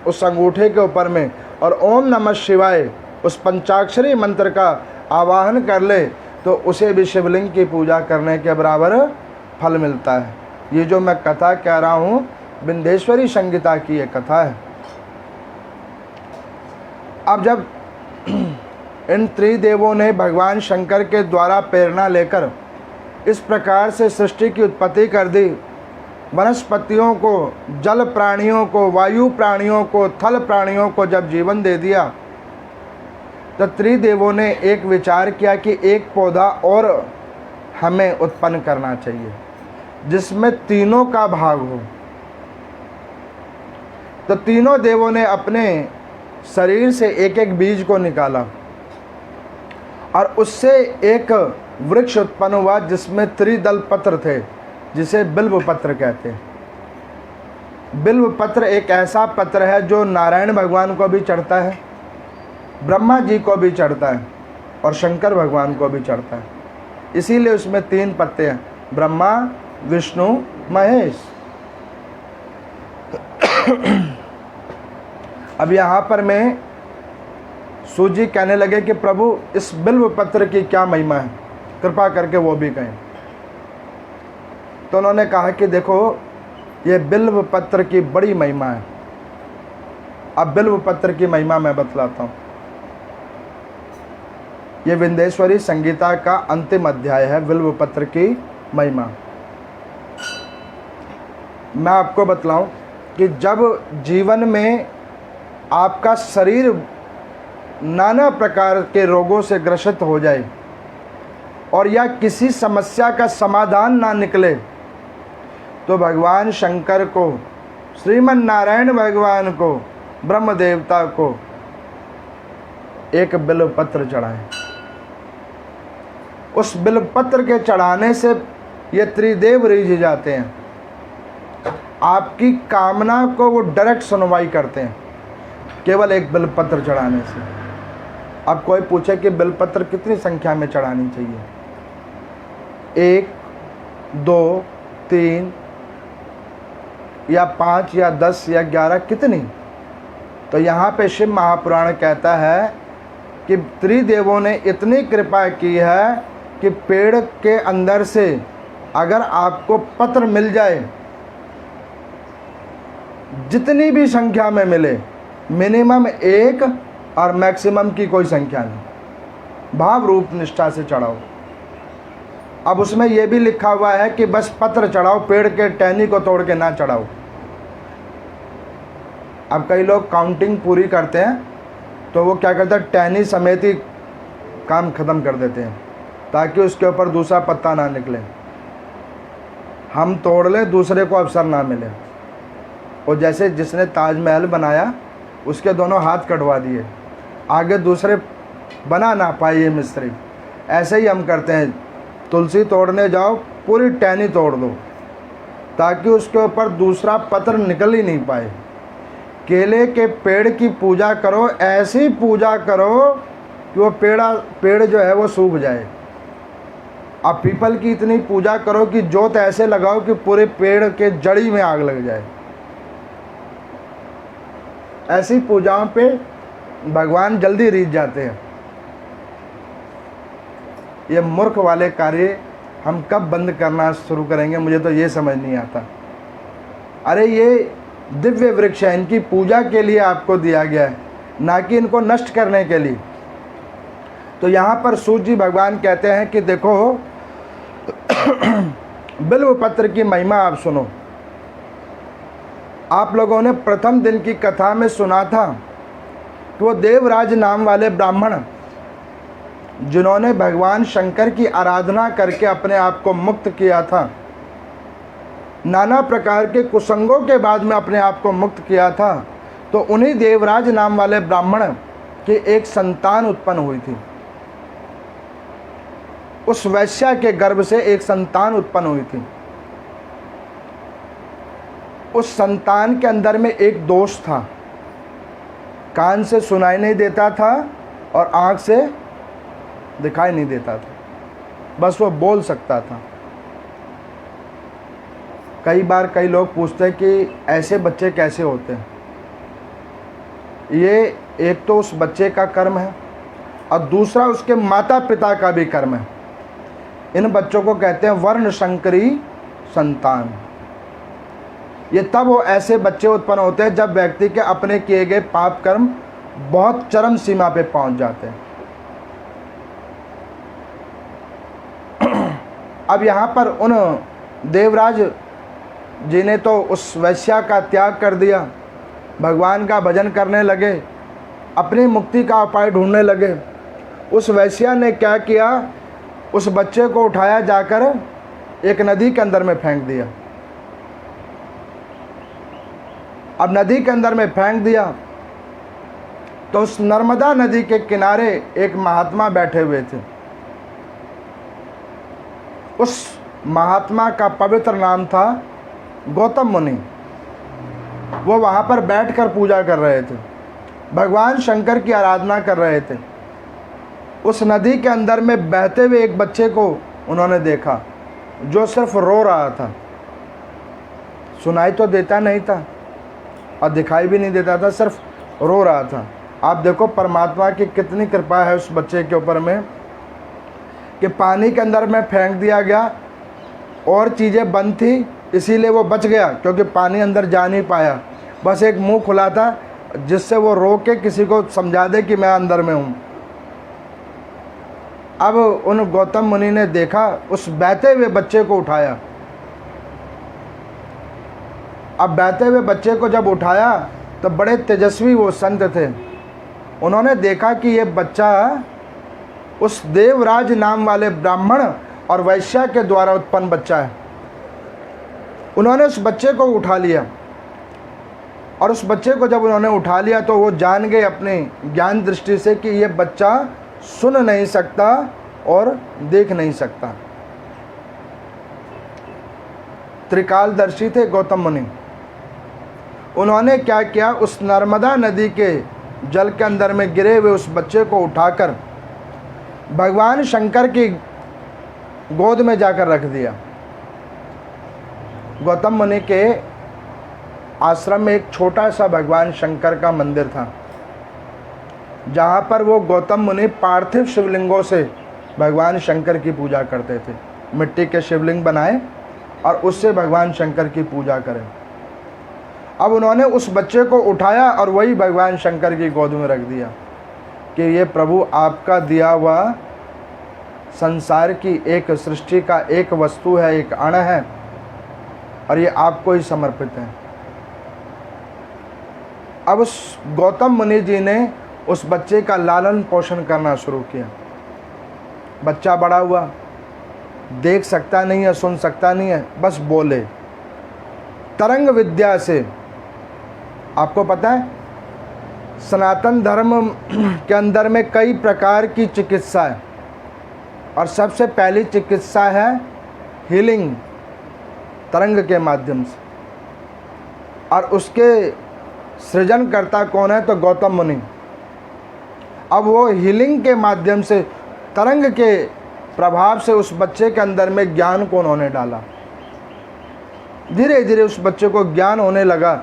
उस अंगूठे के ऊपर में और ओम नमः शिवाय उस पंचाक्षरी मंत्र का आवाहन कर ले, तो उसे भी शिवलिंग की पूजा करने के बराबर फल मिलता है। ये जो मैं कथा कह रहा हूँ, विंध्येश्वरी संहिता की ये कथा है। अब जब इन त्रिदेवों ने भगवान शंकर के द्वारा प्रेरणा लेकर इस प्रकार से सृष्टि की उत्पत्ति कर दी, वनस्पतियों को, जल प्राणियों को, वायु प्राणियों को, थल प्राणियों को जब जीवन दे दिया, तो त्रिदेवों ने एक विचार किया कि एक पौधा और हमें उत्पन्न करना चाहिए जिसमें तीनों का भाग हो। तो तीनों देवों ने अपने शरीर से एक एक बीज को निकाला और उससे एक वृक्ष उत्पन्न हुआ जिसमें त्रिदल पत्र थे, जिसे बिल्व पत्र कहते हैं। बिल्व पत्र एक ऐसा पत्र है जो नारायण भगवान को भी चढ़ता है, ब्रह्मा जी को भी चढ़ता है और शंकर भगवान को भी चढ़ता है। इसीलिए उसमें 3 पत्ते हैं, ब्रह्मा, विष्णु, महेश। अब यहाँ पर मैं सूत जी कहने लगे कि प्रभु, इस बिल्व पत्र की क्या महिमा है, कृपा करके वो भी कहें। तो उन्होंने कहा कि देखो, ये बिल्व पत्र की बड़ी महिमा है। अब बिल्व पत्र की महिमा मैं बतलाता हूँ। ये विंध्येश्वरी संहिता का अंतिम अध्याय है, बिल्व पत्र की महिमा। मैं आपको बतलाऊं कि जब जीवन में आपका शरीर नाना प्रकार के रोगों से ग्रसित हो जाए और या किसी समस्या का समाधान ना निकले, तो भगवान शंकर को, श्रीमन नारायण भगवान को, ब्रह्म देवता को एक बिल्व पत्र चढ़ाएं। उस बिल्व पत्र के चढ़ाने से ये त्रिदेव रिझ जाते हैं, आपकी कामना को वो डायरेक्ट सुनवाई करते हैं केवल एक बिलपत्र चढ़ाने से। अब कोई पूछे कि बिलपत्र कितनी संख्या में चढ़ानी चाहिए, 1, 2, 3 या 5 या 10 या 11 कितनी? तो यहाँ पे शिव महापुराण कहता है कि त्रिदेवों ने इतनी कृपा की है कि पेड़ के अंदर से अगर आपको पत्र मिल जाए, जितनी भी संख्या में मिले, मिनिमम 1 और मैक्सिमम की कोई संख्या नहीं, भाव रूप निष्ठा से चढ़ाओ। अब उसमें यह भी लिखा हुआ है कि बस पत्र चढ़ाओ, पेड़ के टहनी को तोड़ के ना चढ़ाओ। अब कई लोग काउंटिंग पूरी करते हैं तो वो क्या करते हैं, टहनी समेत ही काम ख़त्म कर देते हैं ताकि उसके ऊपर दूसरा पत्ता ना निकले, हम तोड़ लें, दूसरे को अवसर ना मिले। और जैसे जिसने ताजमहल बनाया उसके दोनों हाथ कटवा दिए, आगे दूसरे बना ना पाए ये मिस्त्री। ऐसे ही हम करते हैं, तुलसी तोड़ने जाओ पूरी टहनी तोड़ दो ताकि उसके ऊपर दूसरा पत्र निकल ही नहीं पाए। केले के पेड़ की पूजा करो, ऐसी पूजा करो कि वो पेड़ जो है वो सूख जाए। अब पीपल की इतनी पूजा करो कि जोत ऐसे लगाओ कि पूरे पेड़ के जड़ी में आग लग जाए। ऐसी पूजाओं पे भगवान जल्दी रीझ जाते हैं। ये मूर्ख वाले कार्य हम कब बंद करना शुरू करेंगे, मुझे तो ये समझ नहीं आता। अरे ये दिव्य वृक्ष है, इनकी पूजा के लिए आपको दिया गया है, ना कि इनको नष्ट करने के लिए। तो यहाँ पर सूर्य जी भगवान कहते हैं कि देखो बिल्व पत्र की महिमा आप सुनो। आप लोगों ने प्रथम दिन की कथा में सुना था कि वो देवराज नाम वाले ब्राह्मण जिन्होंने भगवान शंकर की आराधना करके अपने आप को मुक्त किया था, नाना प्रकार के कुसंगों के बाद में अपने आप को मुक्त किया था, तो उन्हीं देवराज नाम वाले ब्राह्मण की एक संतान उत्पन्न हुई थी। उस वैश्या के गर्भ से एक संतान उत्पन्न हुई थी। उस संतान के अंदर में एक दोष था, कान से सुनाई नहीं देता था और आँख से दिखाई नहीं देता था, बस वो बोल सकता था। कई बार कई लोग पूछते हैं कि ऐसे बच्चे कैसे होते हैं। ये एक तो उस बच्चे का कर्म है और दूसरा उसके माता पिता का भी कर्म है। इन बच्चों को कहते हैं वर्ण संकरी संतान। ये तब वो ऐसे बच्चे उत्पन्न होते हैं जब व्यक्ति के अपने किए गए पाप कर्म बहुत चरम सीमा पे पहुंच जाते हैं। अब यहाँ पर उन देवराज जी ने तो उस वैश्या का त्याग कर दिया, भगवान का भजन करने लगे, अपनी मुक्ति का उपाय ढूंढने लगे। उस वैश्या ने क्या किया, उस बच्चे को उठाया जाकर एक नदी के अंदर में फेंक दिया। अब नदी के अंदर में फेंक दिया तो उस नर्मदा नदी के किनारे एक महात्मा बैठे हुए थे। उस महात्मा का पवित्र नाम था गौतम मुनि। वो वहाँ पर बैठकर पूजा कर रहे थे, भगवान शंकर की आराधना कर रहे थे। उस नदी के अंदर में बहते हुए एक बच्चे को उन्होंने देखा जो सिर्फ रो रहा था, सुनाई तो देता नहीं था और दिखाई भी नहीं देता था, सिर्फ रो रहा था। आप देखो परमात्मा की कितनी कृपा है उस बच्चे के ऊपर में कि पानी के अंदर में फेंक दिया गया और चीज़ें बंद थी, इसीलिए वो बच गया, क्योंकि पानी अंदर जा नहीं पाया। बस एक मुंह खुला था जिससे वो रो के किसी को समझा दे कि मैं अंदर में हूँ। अब उन गौतम मुनि ने देखा, उस बहते हुए बच्चे को उठाया। अब बहते हुए बच्चे को जब उठाया तो बड़े तेजस्वी वो संत थे। उन्होंने देखा कि ये बच्चा उस देवराज नाम वाले ब्राह्मण और वैश्या के द्वारा उत्पन्न बच्चा है। उन्होंने उस बच्चे को उठा लिया और उस बच्चे को जब उन्होंने उठा लिया तो वो जान गए अपने ज्ञान दृष्टि से कि ये बच्चा सुन नहीं सकता और देख नहीं सकता। त्रिकालदर्शी थे गौतम मुनि। उन्होंने क्या किया, उस नर्मदा नदी के जल के अंदर में गिरे हुए उस बच्चे को उठाकर भगवान शंकर की गोद में जाकर रख दिया। गौतम मुनि के आश्रम में एक छोटा सा भगवान शंकर का मंदिर था, जहाँ पर वो गौतम मुनि पार्थिव शिवलिंगों से भगवान शंकर की पूजा करते थे। मिट्टी के शिवलिंग बनाए और उससे भगवान शंकर की पूजा करें। अब उन्होंने उस बच्चे को उठाया और वही भगवान शंकर की गोद में रख दिया कि ये प्रभु आपका दिया हुआ संसार की एक सृष्टि का एक वस्तु है, एक अण है और ये आपको ही समर्पित है। अब उस गौतम मुनि जी ने उस बच्चे का लालन पोषण करना शुरू किया। बच्चा बड़ा हुआ, देख सकता नहीं है, सुन सकता नहीं है, बस बोले। तरंग विद्या से, आपको पता है सनातन धर्म के अंदर में कई प्रकार की चिकित्सा है और सबसे पहली चिकित्सा है हीलिंग, तरंग के माध्यम से। और उसके सृजनकर्ता कौन है, तो गौतम मुनि। अब वो हीलिंग के माध्यम से, तरंग के प्रभाव से उस बच्चे के अंदर में ज्ञान को उन्होंने डाला। धीरे धीरे उस बच्चे को ज्ञान होने लगा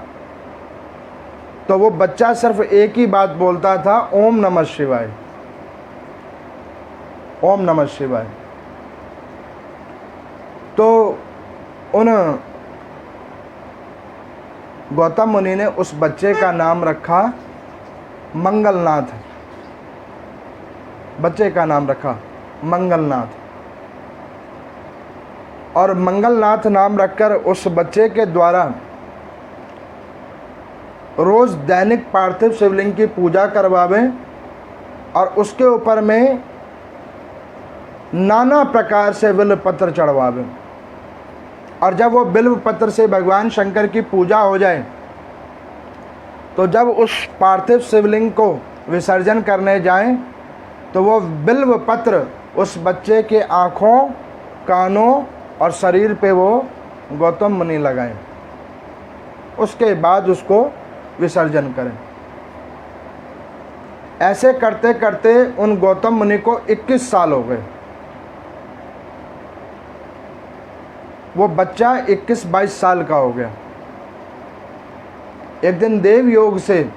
तो वो बच्चा सिर्फ एक ही बात बोलता था, ओम नमः शिवाय, ओम नमः शिवाय। तो उन गौतम मुनि ने उस बच्चे का नाम रखा मंगलनाथ। बच्चे का नाम रखा मंगलनाथ। और मंगलनाथ नाम रखकर उस बच्चे के द्वारा रोज दैनिक पार्थिव शिवलिंग की पूजा करवावें और उसके ऊपर में नाना प्रकार से बिल्व पत्र चढ़वावें। और जब वो बिल्व पत्र से भगवान शंकर की पूजा हो जाए तो जब उस पार्थिव शिवलिंग को विसर्जन करने जाएं तो वो बिल्व पत्र उस बच्चे के आँखों, कानों और शरीर पे वो गौतम मुनि लगाएं। उसके बाद उसको विसर्जन करें। ऐसे करते करते उन गौतम मुनि को 21 साल हो गए। वो बच्चा 21-22 साल का हो गया। एक दिन देव योग से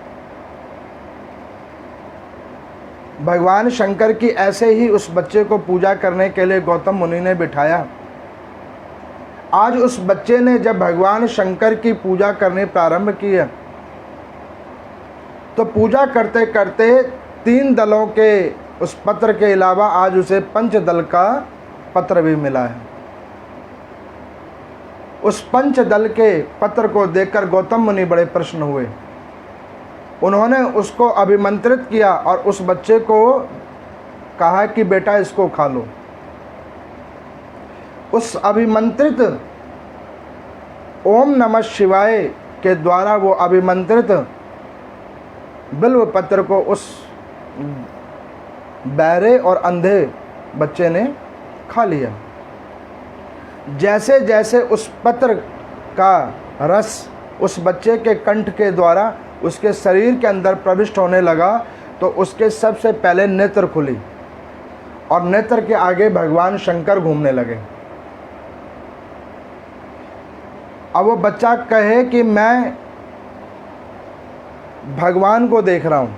भगवान शंकर की ऐसे ही उस बच्चे को पूजा करने के लिए गौतम मुनि ने बिठाया। आज उस बच्चे ने जब भगवान शंकर की पूजा करनी प्रारंभ की है तो पूजा करते करते 3 दलों के उस पत्र के अलावा आज उसे 5 दल का पत्र भी मिला है। उस 5 दल के पत्र को देखकर गौतम मुनि बड़े प्रसन्न हुए। उन्होंने उसको अभिमंत्रित किया और उस बच्चे को कहा कि बेटा इसको खा लो। उस अभिमंत्रित ओम नमः शिवाय के द्वारा वो अभिमंत्रित बिल्व पत्र को उस बहरे और अंधे बच्चे ने खा लिया। जैसे जैसे उस पत्र का रस उस बच्चे के कंठ के द्वारा उसके शरीर के अंदर प्रविष्ट होने लगा तो उसके सबसे पहले नेत्र खुली और नेत्र के आगे भगवान शंकर घूमने लगे। अब वो बच्चा कहे कि मैं भगवान को देख रहा हूँ,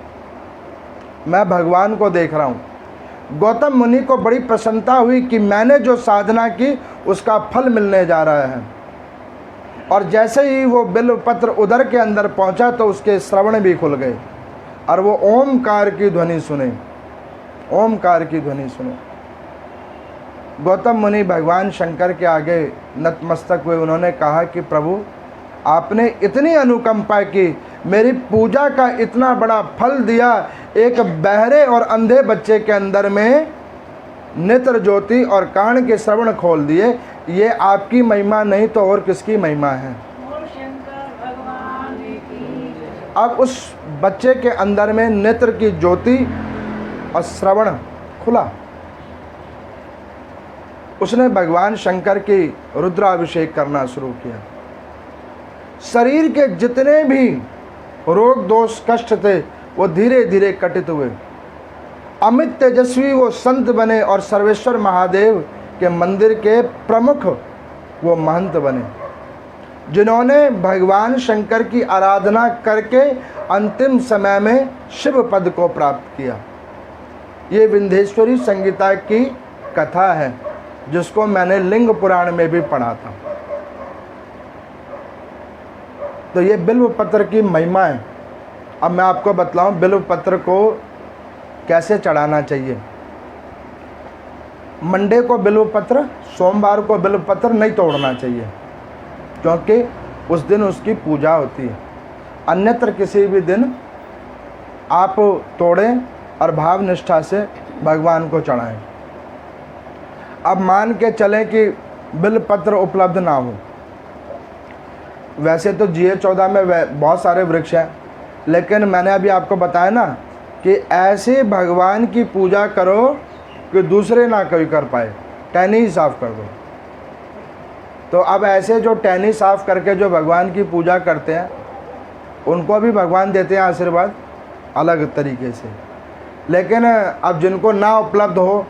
मैं भगवान को देख रहा हूँ। गौतम मुनि को बड़ी प्रसन्नता हुई कि मैंने जो साधना की उसका फल मिलने जा रहा है। और जैसे ही वो बिल्व पत्र उदर के अंदर पहुंचा तो उसके श्रवण भी खुल गए और वो ओमकार की ध्वनि सुने, ओमकार की ध्वनि सुने। गौतम मुनि भगवान शंकर के आगे नतमस्तक हुए। उन्होंने कहा कि प्रभु आपने इतनी अनुकंपा की, मेरी पूजा का इतना बड़ा फल दिया, एक बहरे और अंधे बच्चे के अंदर में नेत्र ज्योति और कान के श्रवण खोल दिए। ये आपकी महिमा नहीं तो और किसकी महिमा है। अब उस बच्चे के अंदर में नेत्र की ज्योति और श्रवण खुला उसने भगवान शंकर की रुद्राभिषेक करना शुरू किया। शरीर के जितने भी रोग दोष कष्ट थे वो धीरे धीरे कटित हुए। अमित तेजस्वी वो संत बने और सर्वेश्वर महादेव के मंदिर के प्रमुख वो महंत बने, जिन्होंने भगवान शंकर की आराधना करके अंतिम समय में शिव पद को प्राप्त किया। ये विंध्येश्वरी संगीता की कथा है, जिसको मैंने लिंग पुराण में भी पढ़ा था। तो ये बिल्व पत्र की महिमा है। अब मैं आपको बतलाऊं बिल्व पत्र को कैसे चढ़ाना चाहिए। मंडे को बिल्व पत्र, सोमवार को बिल्व पत्र नहीं तोड़ना चाहिए, क्योंकि उस दिन उसकी पूजा होती है। अन्यत्र किसी भी दिन आप तोड़ें और भाव निष्ठा से भगवान को चढ़ाएं। अब मान के चलें कि बिल्व पत्र उपलब्ध ना हो। वैसे तो GA14 में बहुत सारे वृक्ष हैं, लेकिन मैंने अभी आपको बताया ना कि ऐसे भगवान की पूजा करो कि दूसरे ना कोई कर पाए। टहनी ही साफ कर दो। तो अब ऐसे जो टहनी साफ करके जो भगवान की पूजा करते हैं, उनको भी भगवान देते हैं आशीर्वाद अलग तरीके से। लेकिन अब जिनको ना उपलब्ध हो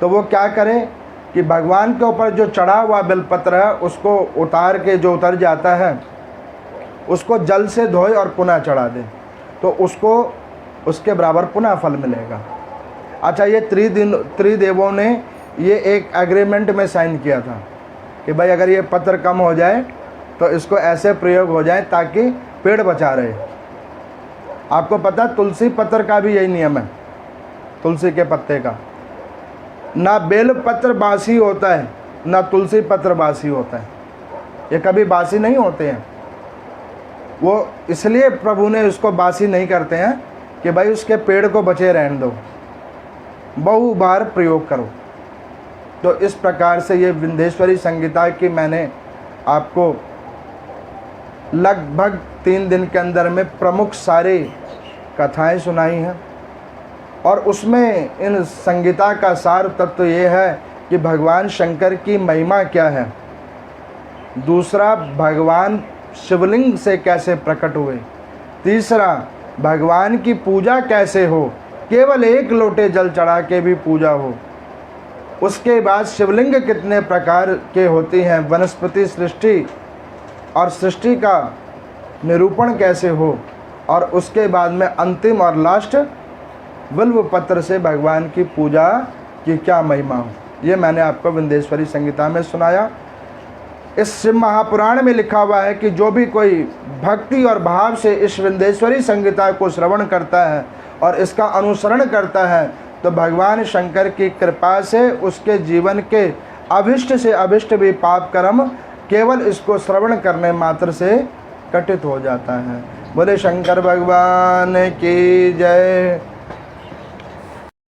तो वो क्या करें कि भगवान के ऊपर जो चढ़ा हुआ बेलपत्र है उसको उतार के, जो उतर जाता है उसको जल से धोए और पुनः चढ़ा दें, तो उसको उसके बराबर पुनः फल मिलेगा। अच्छा, ये त्रिदेवों ने ये एक एग्रीमेंट में साइन किया था कि भाई अगर ये पत्र कम हो जाए तो इसको ऐसे प्रयोग हो जाए ताकि पेड़ बचा रहे। आपको पता तुलसी पत्र का भी यही नियम है। तुलसी के पत्ते का ना बेल पत्र बासी होता है, ना तुलसी पत्र बासी होता है। ये कभी बासी नहीं होते हैं। वो इसलिए प्रभु ने इसको बासी नहीं करते हैं कि भाई उसके पेड़ को बचे रहने दो, बहु बार प्रयोग करो। तो इस प्रकार से ये विंध्येश्वरी संगीता की मैंने आपको लगभग 3 दिन के अंदर में प्रमुख सारी कथाएं सुनाई हैं। और उसमें इन संगीता का सार तत्व तो ये है कि भगवान शंकर की महिमा क्या है, दूसरा भगवान शिवलिंग से कैसे प्रकट हुए, तीसरा भगवान की पूजा कैसे हो, केवल 1 लोटे जल चढ़ा के भी पूजा हो, उसके बाद शिवलिंग कितने प्रकार के होती हैं, वनस्पति सृष्टि और सृष्टि का निरूपण कैसे हो, और उसके बाद में अंतिम और लास्ट बिल्व पत्र से भगवान की पूजा की क्या महिमा हो। ये मैंने आपको विंध्येश्वरी संगीता में सुनाया। इस शिव महापुराण में लिखा हुआ है कि जो भी कोई भक्ति और भाव से इस विंध्येश्वरी संगीता को श्रवण करता है और इसका अनुसरण करता है, तो भगवान शंकर की कृपा से उसके जीवन के अभिष्ट से अभिष्ट भी पाप कर्म केवल इसको श्रवण करने मात्र से कटित हो जाता है। बोले शंकर भगवान की जय।